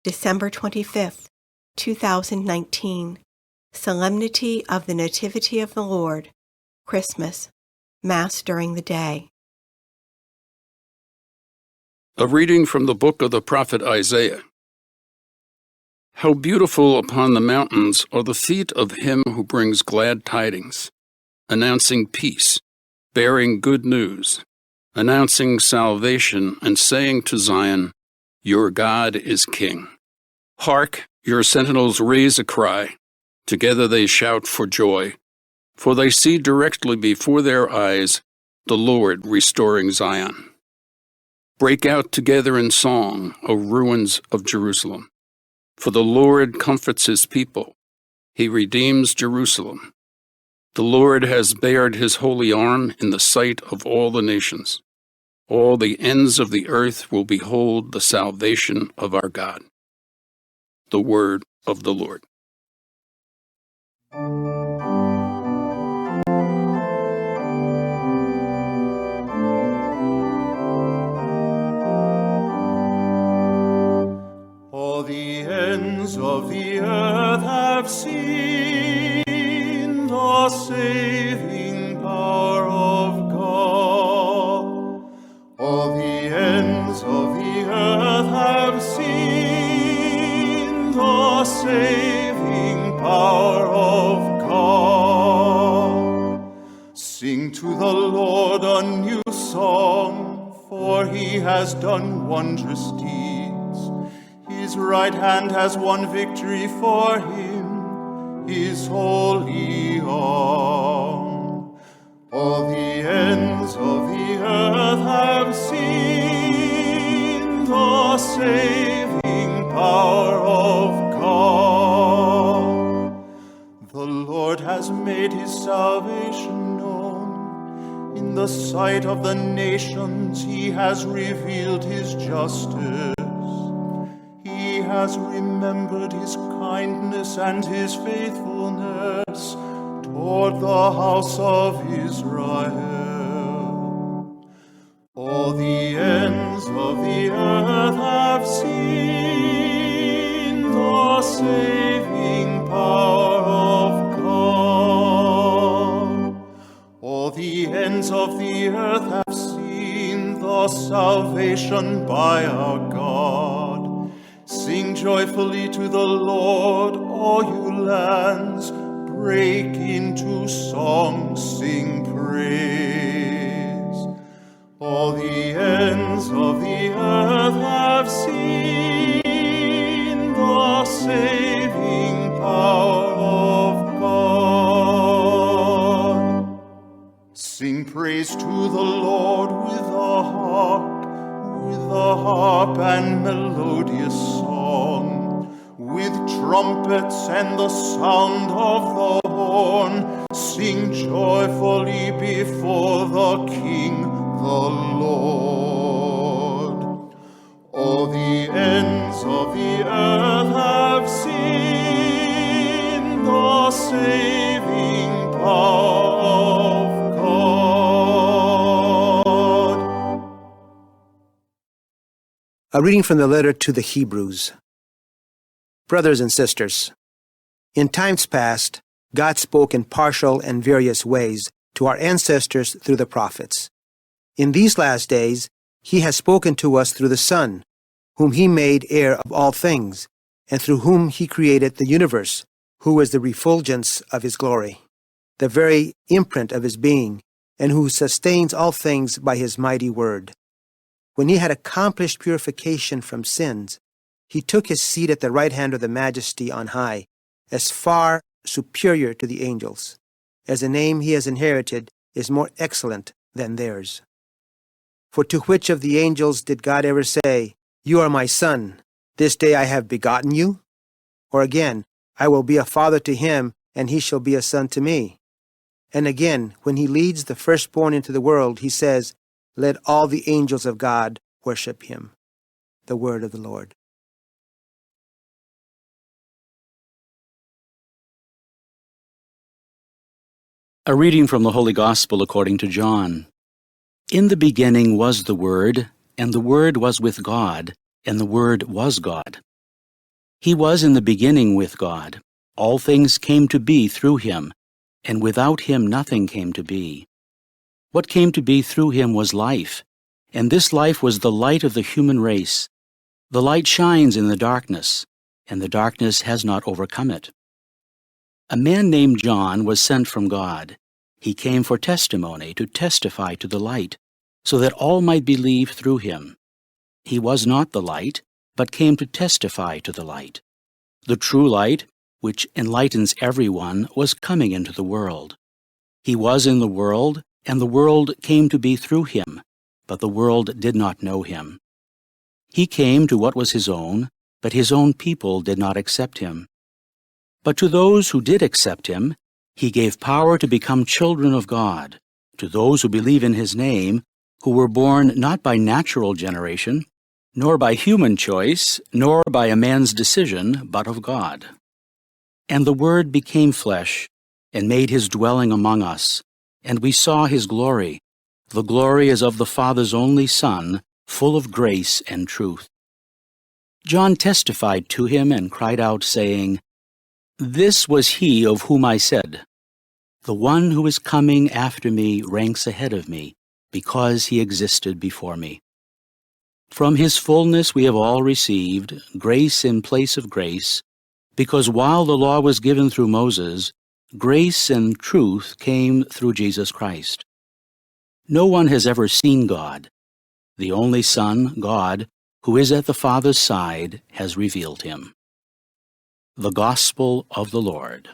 December 25th, 2019, Solemnity of the Nativity of the Lord, Christmas, Mass during the day. A reading from the book of the prophet Isaiah. How beautiful upon the mountains are the feet of him who brings glad tidings, announcing peace, bearing good news, announcing salvation, and saying to Zion, "Your God is King." Hark, your sentinels raise a cry. Together they shout for joy, for they see directly before their eyes the Lord restoring Zion. Break out together in song, O ruins of Jerusalem. For the Lord comforts his people. He redeems Jerusalem. The Lord has bared his holy arm in the sight of all the nations. All the ends of the earth will behold the salvation of our God. The word of the Lord. All the ends of the earth have seen the saving power of God. All the ends of the earth have seen the saving power of God. Sing to the Lord a new song, for he has done wondrous deeds. His right hand has won victory for him, his holy arm. All the ends of the earth have seen the saving power of God. The Lord has made his salvation known. In the sight of the nations he has revealed his justice. He has remembered his kindness and his faithfulness toward the house of Israel. All the ends of the earth have seen the saving power of God. All the ends of the earth have seen the salvation by our God. Sing joyfully to the Lord, all you lands. Break into song, sing praise. All the ends of the earth have seen the saving power of God. Sing praise to the Lord with a harp and melodious song, with trumpets and the sound of the horn. Sing joyfully before the King, the Lord. All the ends of the earth have seen the saving power of God. A reading from the letter to the Hebrews. Brothers and sisters, in times past, God spoke in partial and various ways to our ancestors through the prophets. In these last days, he has spoken to us through the Son, whom he made heir of all things, and through whom he created the universe, who is the refulgence of his glory, the very imprint of his being, and who sustains all things by his mighty word. When he had accomplished purification from sins, he took his seat at the right hand of the Majesty on high, as far superior to the angels, as the name he has inherited is more excellent than theirs. For to which of the angels did God ever say, "You are my son, this day I have begotten you"? Or again, "I will be a father to him, and he shall be a son to me"? And again, when he leads the firstborn into the world, he says, "Let all the angels of God worship him." The word of the Lord. A reading from the Holy Gospel according to John. In the beginning was the Word, and the Word was with God, and the Word was God. He was in the beginning with God. All things came to be through him, and without him nothing came to be. What came to be through him was life, and this life was the light of the human race. The light shines in the darkness, and the darkness has not overcome it. A man named John was sent from God. He came for testimony, to testify to the light, so that all might believe through him. He was not the light, but came to testify to the light. The true light, which enlightens everyone, was coming into the world. He was in the world, and the world came to be through him, but the world did not know him. He came to what was his own, but his own people did not accept him. But to those who did accept him, he gave power to become children of God, to those who believe in his name, who were born not by natural generation, nor by human choice, nor by a man's decision, but of God. And the Word became flesh, and made his dwelling among us, and we saw his glory. The glory as of the Father's only Son, full of grace and truth. John testified to him and cried out, saying, "This was he of whom I said, 'The one who is coming after me ranks ahead of me, because he existed before me.'" From his fullness we have all received grace in place of grace, because while the law was given through Moses, grace and truth came through Jesus Christ. No one has ever seen God. The only Son, God, who is at the Father's side, has revealed him. The Gospel of the Lord.